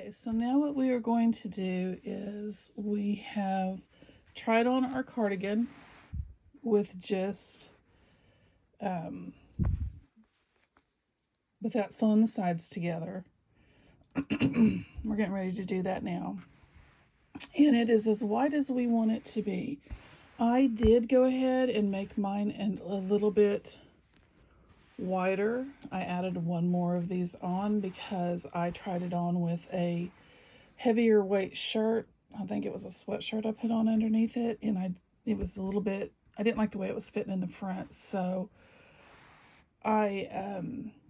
Okay, so now what we are going to do is we have tried on our cardigan with just without sewing the sides together. We're getting ready to do that now. And it is as wide as we want it to be. I did go ahead and make mine a little bit wider. I added one more of these on because I tried it on with a heavier weight shirt. I think it was a sweatshirt I put on underneath it, and it was a little bit, I didn't like the way it was fitting in the front, so I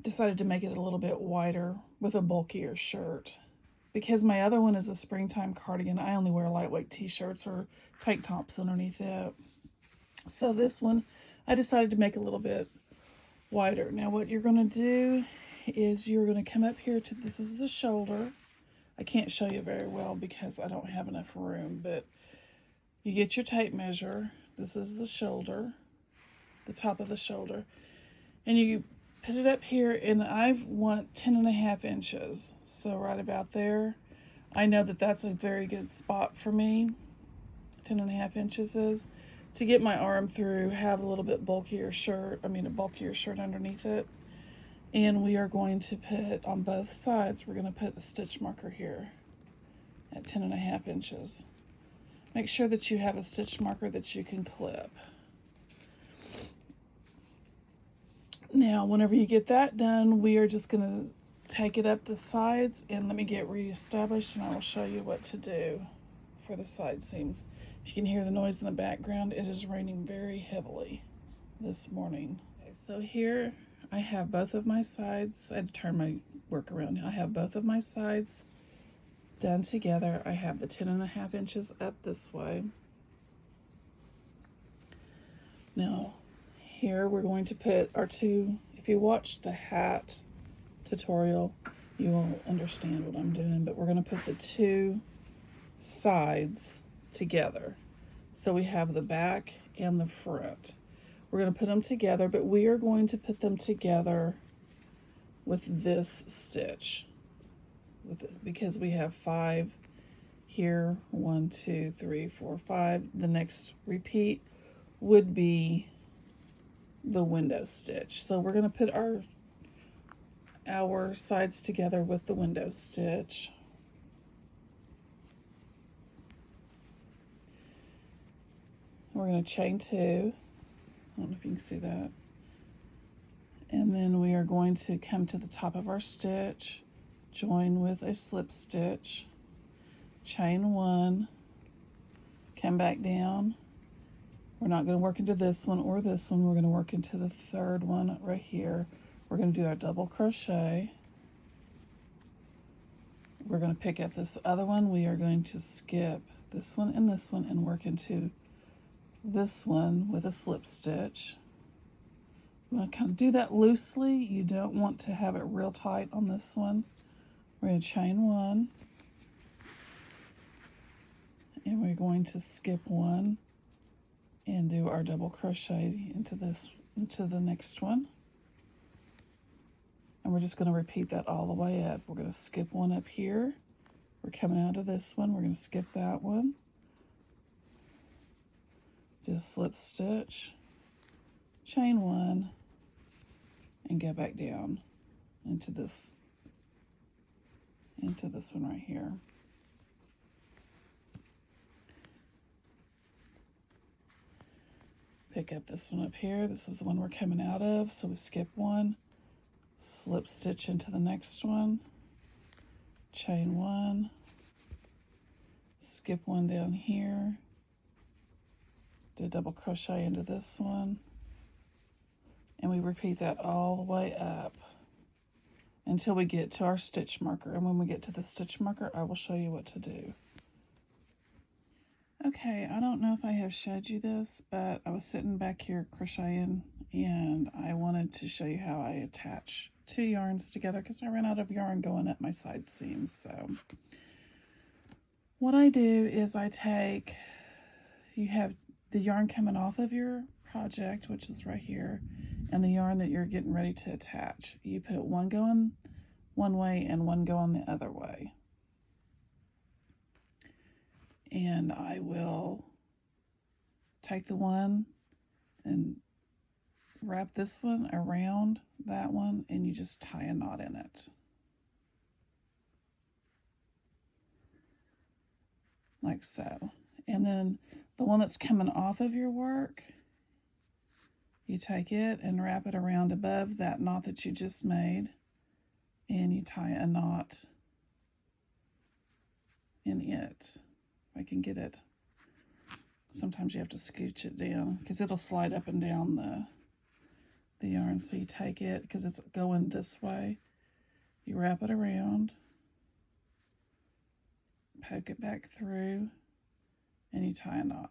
decided to make it a little bit wider with a bulkier shirt. Because my other one is a springtime cardigan, I only wear lightweight t-shirts or tank tops underneath it. So this one, I decided to make a little bit wider. Now what you're going to do is you're going to come up here to, this is the shoulder. I can't show you very well because I don't have enough room, but you get your tape measure. This is the shoulder, the top of the shoulder. And you put it up here, and I want 10.5 inches. So right about there. I know that that's a very good spot for me. 10.5 inches is. To get my arm through, have a little bit bulkier shirt, a bulkier shirt underneath it. And we are going to put, on both sides, we're going to put a stitch marker here at 10.5 inches. Make sure that you have a stitch marker that you can clip. Now, whenever you get that done, we are just going to take it up the sides, and let me get reestablished, and I will show you what to do for the side seams. If you can hear the noise in the background, it is raining very heavily this morning. Okay, so here I have both of my sides. I had to turn my work around. I have both of my sides done together. I have the 10.5 inches up this way. Now, here we're going to put our two, if you watch the hat tutorial, you will understand what I'm doing, but we're going to put the two sides together. So we have the back and the front. We're going to put them together, but we are going to put them together with this stitch because we have 5 here, 1, 2, 3, 4, 5. The next repeat would be the window stitch. So we're going to put our sides together with the window stitch. We're going to chain 2. I don't know if you can see that. And then we are going to come to the top of our stitch, join with a slip stitch, chain 1, come back down. We're not going to work into this one or this one. We're going to work into the third one right here. We're going to do our double crochet. We're going to pick up this other one. We are going to skip this one and work into this one with a slip stitch. I'm going to kind of do that loosely. You don't want to have it real tight on this one. We're going to chain 1. And we're going to skip 1 and do our double crochet into the next one. And we're just going to repeat that all the way up. We're going to skip 1 up here. We're coming out of this one. We're going to skip that one. Do a slip stitch, chain 1, and go back down into this one right here. Pick up this one up here. This is the one we're coming out of. So we skip 1, slip stitch into the next one, chain 1, skip 1 down here, do a double crochet into this one, and we repeat that all the way up until we get to our stitch marker. And when we get to the stitch marker, I will show you what to do. Okay, I don't know if I have showed you this, but I was sitting back here crocheting, and I wanted to show you how I attach 2 yarns together because I ran out of yarn going up my side seams. So what I do is you have the yarn coming off of your project, which is right here, and the yarn that you're getting ready to attach. You put one going one way and one going the other way. And I will take the one and wrap this one around that one, and you just tie a knot in it. Like so. And then the one that's coming off of your work, you take it and wrap it around above that knot that you just made, and you tie a knot in it. If I can get it. Sometimes you have to scooch it down because it'll slide up and down the yarn. So you take it, because it's going this way, you wrap it around, poke it back through, and you tie a knot.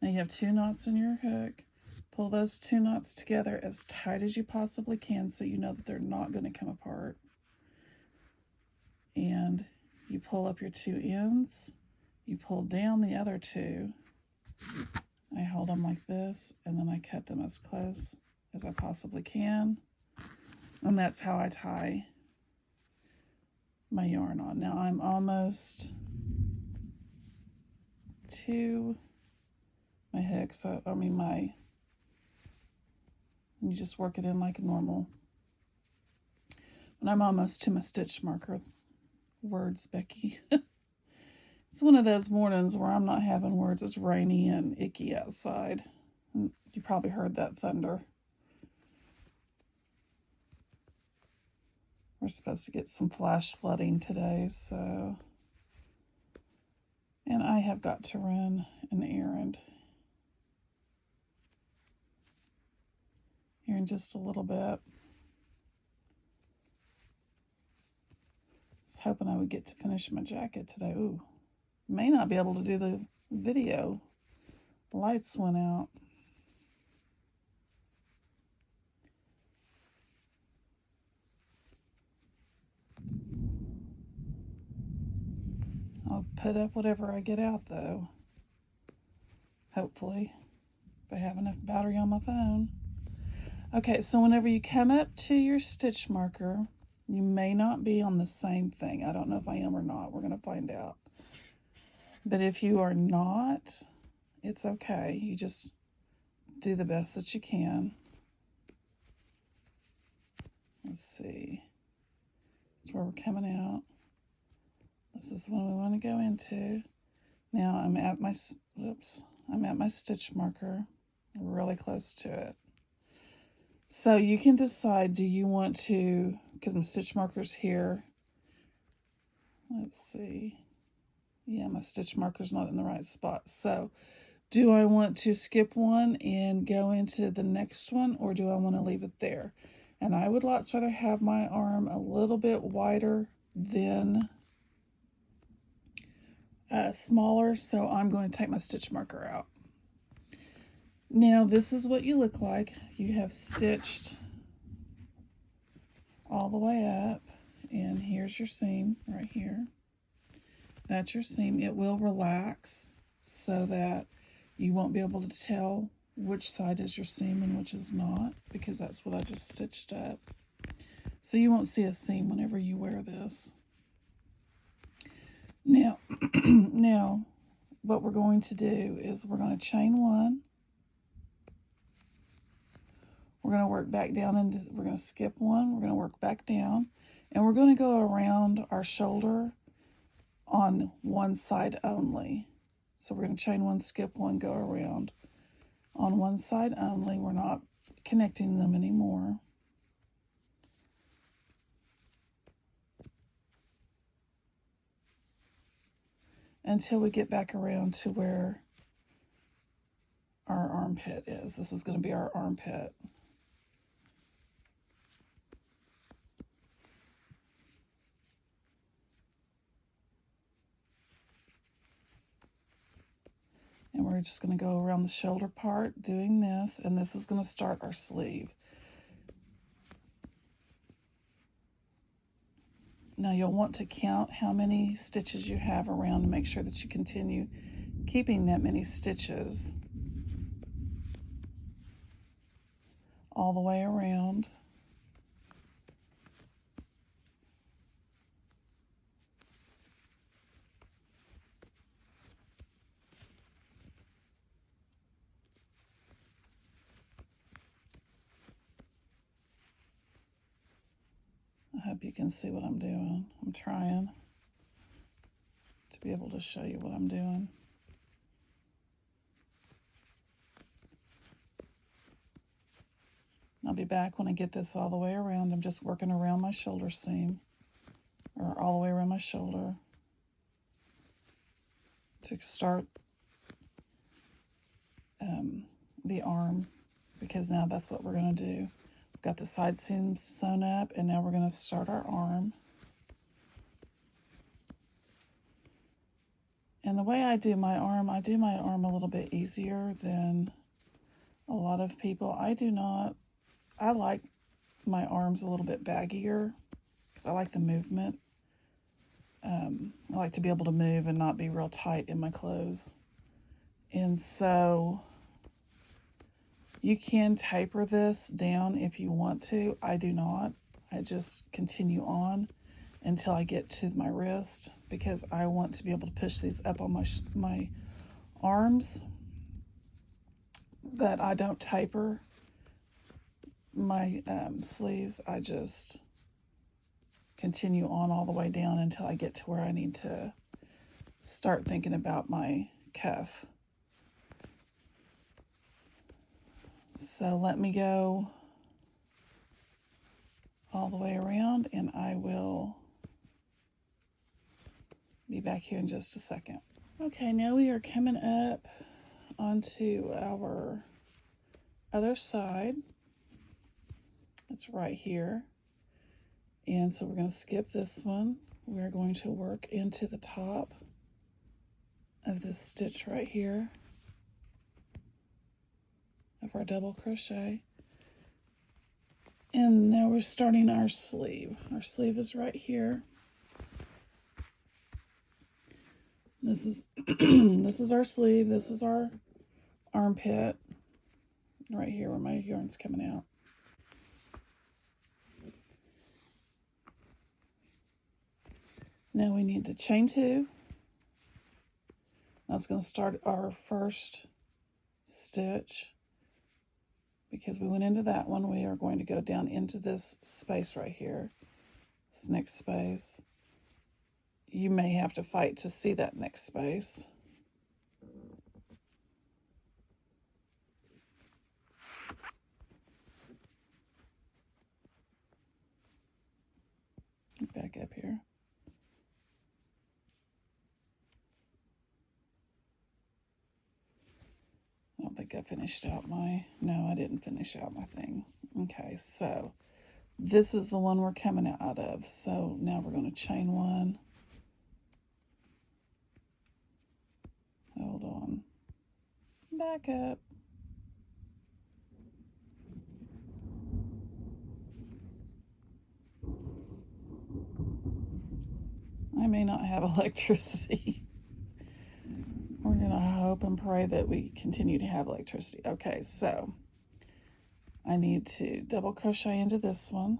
Now you have 2 knots in your hook. Pull those 2 knots together as tight as you possibly can so you know that they're not going to come apart. And you pull up your 2 ends. You pull down the other 2. I hold them like this, and then I cut them as close as I possibly can. And that's how I tie my yarn on. Now I'm almost to my hook, so you just work it in like normal. But I'm almost to my stitch marker. Words, Becky. It's one of those mornings where I'm not having words. It's rainy and icky outside. You probably heard that thunder. We're supposed to get some flash flooding today, so. And I have got to run an errand here in just a little bit. I was hoping I would get to finish my jacket today. Ooh. May not be able to do the video. The lights went out. I'll put up whatever I get out, though. Hopefully. If I have enough battery on my phone. Okay, so whenever you come up to your stitch marker, you may not be on the same thing. I don't know if I am or not. We're going to find out. But if you are not, it's okay. You just do the best that you can. Let's see. That's where we're coming out. This is the one we want to go into. Now I'm at my stitch marker, really close to it. So you can decide, do you want to, because my stitch marker's here. Let's see. Yeah, my stitch marker's not in the right spot. So do I want to skip one and go into the next one, or do I want to leave it there? And I would lots rather have my arm a little bit wider than smaller, so I'm going to take my stitch marker out. Now this is what you look like. You have stitched all the way up, and here's your seam right here. That's your seam. It will relax so that you won't be able to tell which side is your seam and which is not, because that's what I just stitched up. So you won't see a seam whenever you wear this. Now, now what we're going to do is we're going to chain 1. We're going to work back down, and we're going to skip 1. We're going to work back down, and we're going to go around our shoulder on one side only. So we're going to chain 1, skip 1, go around on one side only. We're not connecting them anymore. Until we get back around to where our armpit is. This is going to be our armpit. And we're just going to go around the shoulder part doing this, and this is going to start our sleeve. Now you'll want to count how many stitches you have around to make sure that you continue keeping that many stitches all the way around. I hope you can see what I'm doing. I'm trying to be able to show you what I'm doing. I'll be back when I get this all the way around. I'm just working around my shoulder seam, or all the way around my shoulder, to start the arm, because now that's what we're going to do. We've got the side seams sewn up, and now we're going to start our arm. And the way I do my arm a little bit easier than a lot of people. I like my arms a little bit baggier because I like the movement. I like to be able to move and not be real tight in my clothes. And so you can taper this down if you want to. I do not. I just continue on until I get to my wrist, because I want to be able to push these up on my arms. But I don't taper my sleeves. I just continue on all the way down until I get to where I need to start thinking about my cuff. So let me go all the way around, and I will be back here in just a second. Okay, now we are coming up onto our other side. It's right here. And so we're going to skip this one. We're going to work into the top of this stitch right here of our double crochet. And now we're starting our sleeve. Our sleeve is right here. This is this is our sleeve. This is our armpit right here where my yarn's coming out. Now we need to chain 2. That's going to start our first stitch. Because we went into that one, we are going to go down into this space right here, this next space. You may have to fight to see that next space. Back up here. I don't think I finished out no, I didn't finish out my thing. Okay, so this is the one we're coming out of. So now we're going to chain 1. Hold on. Back up. I may not have electricity. We're going to hope and pray that we continue to have electricity. Okay, so I need to double crochet into this one.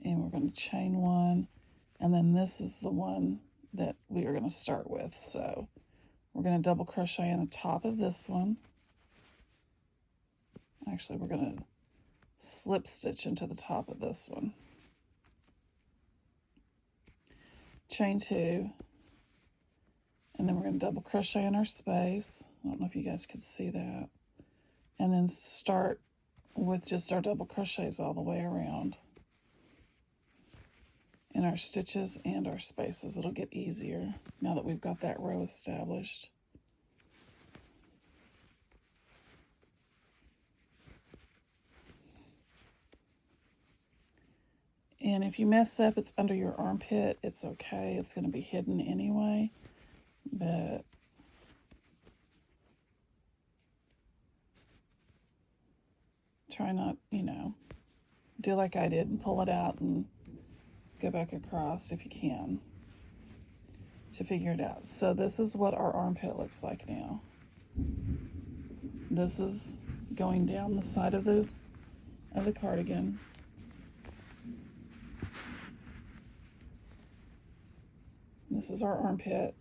And we're going to chain 1. And then this is the one that we are going to start with. So we're going to double crochet in the top of this one. Actually, we're going to slip stitch into the top of this one. Chain 2. And then we're going to double crochet in our space. I don't know if you guys could see that. And then start with just our double crochets all the way around in our stitches and our spaces. It'll get easier now that we've got that row established. And if you mess up, it's under your armpit. It's okay. It's going to be hidden anyway. But try not, do like I did and pull it out and go back across if you can to figure it out. So this is what our armpit looks like now. This is going down the side of the cardigan. This is our armpit.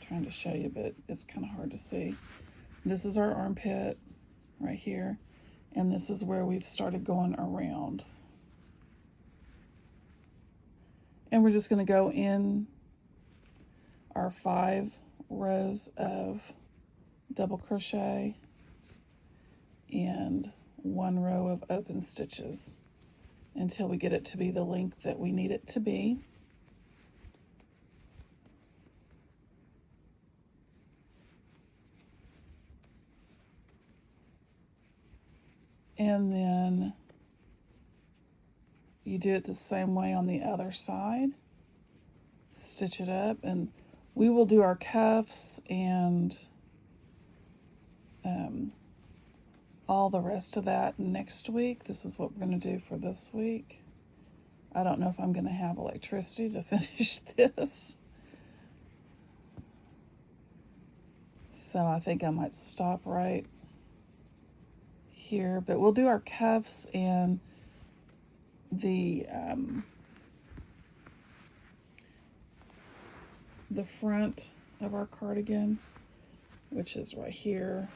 Trying to show you, but it's kind of hard to see. This is our armpit right here, and this is where we've started going around. And we're just going to go in our 5 rows of double crochet and 1 row of open stitches until we get it to be the length that we need it to be. And then you do it the same way on the other side. Stitch it up, and we will do our cuffs and all the rest of that next week. This is what we're going to do for this week. I don't know if I'm going to have electricity to finish this. So I think I might stop right here, but we'll do our cuffs and the front of our cardigan, which is right here.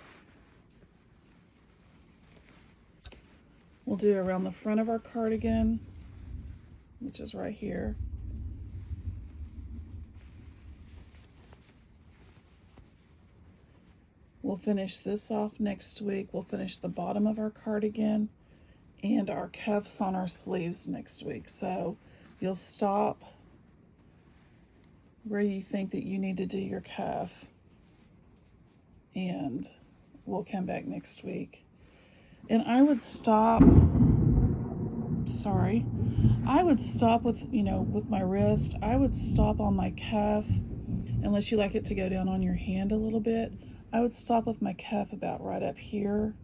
We'll do around the front of our cardigan, which is right here. We'll finish this off next week. We'll finish the bottom of our cardigan and our cuffs on our sleeves next week. So you'll stop where you think that you need to do your cuff, and we'll come back next week. And I would stop, I would stop with, with my wrist. I would stop on my cuff, unless you like it to go down on your hand a little bit. I would stop with my cuff about right up here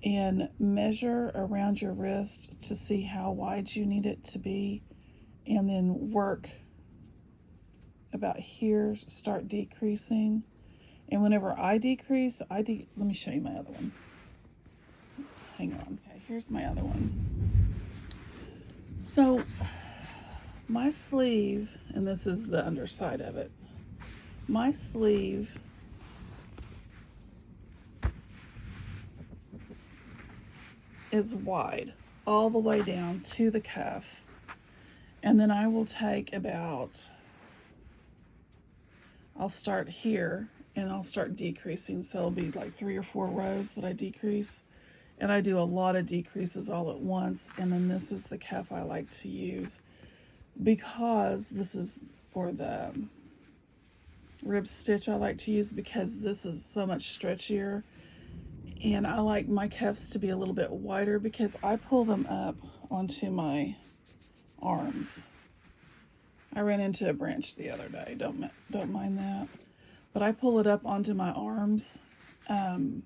and measure around your wrist to see how wide you need it to be, and then work about here, start decreasing. And whenever I decrease, let me show you my other one. Hang on. Okay, here's my other one. So my sleeve, and this is the underside of it, my sleeve is wide all the way down to the cuff, and then I will take I'll start here and I'll start decreasing, so it'll be like 3 or 4 rows that I decrease, and I do a lot of decreases all at once. And then this is the cuff I like to use, because this is, or the rib stitch I like to use, because this is so much stretchier. And I like my cuffs to be a little bit wider because I pull them up onto my arms. I ran into a branch the other day, don't mind that. But I pull it up onto my arms and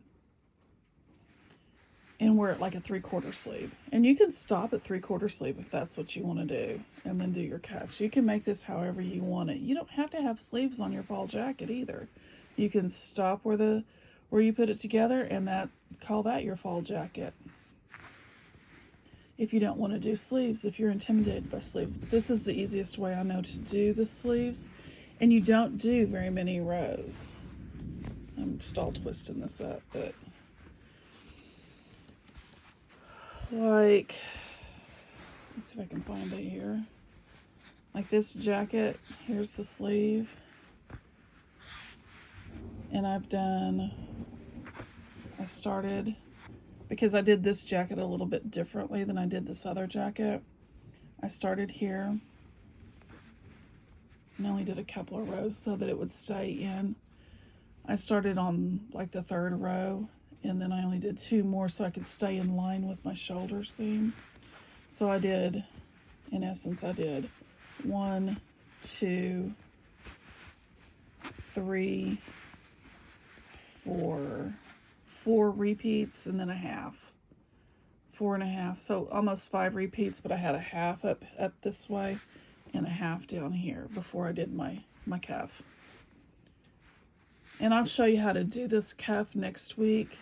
wear it like a 3/4 sleeve. And you can stop at 3/4 sleeve if that's what you want to do, and then do your cuffs. You can make this however you want it. You don't have to have sleeves on your fall jacket either. You can stop where you put it together, and call that your fall jacket. If you don't want to do sleeves, if you're intimidated by sleeves. But this is the easiest way I know to do the sleeves, and you don't do very many rows. I'm just all twisting this up, but like, let's see if I can find it here. Like this jacket, here's the sleeve, and I started, because I did this jacket a little bit differently than I did this other jacket. I started here and only did a couple of rows so that it would stay in. I started on like the 3rd row, and then I only did 2 more so I could stay in line with my shoulder seam. So I did 1, 2, 3, 4 repeats, and then a half. 4 and a half, so almost 5 repeats, but I had a half up this way and a half down here before I did my cuff. And I'll show you how to do this cuff next week.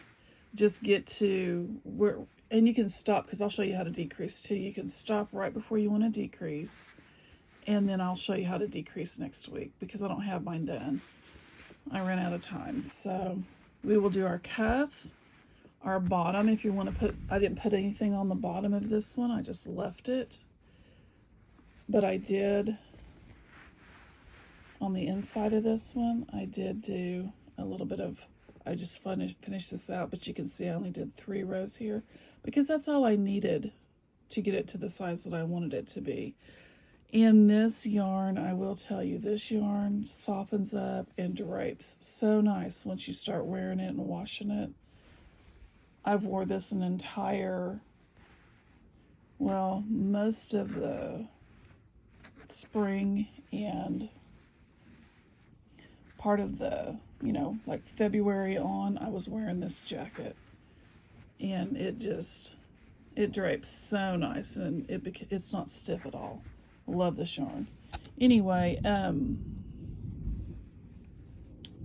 Just get to where, and you can stop, because I'll show you how to decrease too. You can stop right before you want to decrease, and then I'll show you how to decrease next week, because I don't have mine done. I ran out of time. So We will do our cuff, our bottom. If you want to put, I didn't put anything on the bottom of this one, I just left it. But I did, on the inside of this one, I did do a little bit of, I just finished this out, but you can see I only did 3 rows here because that's all I needed to get it to the size that I wanted it to be. In this yarn, I will tell you, this yarn softens up and drapes so nice once you start wearing it and washing it. I've wore this an entire, well, most of the spring and part of the, you know, like February on, I was wearing this jacket, and it drapes so nice, and it's not stiff at all. I love this yarn. Anyway,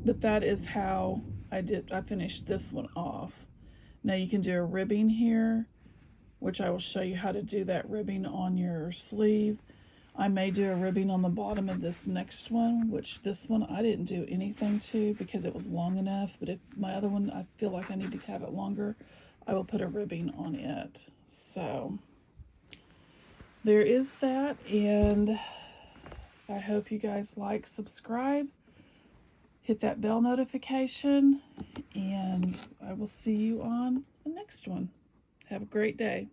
but that is how I finished this one off. Now you can do a ribbing here, which I will show you how to do that ribbing on your sleeve. I may do a ribbing on the bottom of this next one, which this one I didn't do anything to because it was long enough, but if my other one, I feel like I need to have it longer, I will put a ribbing on it. So there is that, and I hope you guys like, subscribe, hit that bell notification, and I will see you on the next one. Have a great day.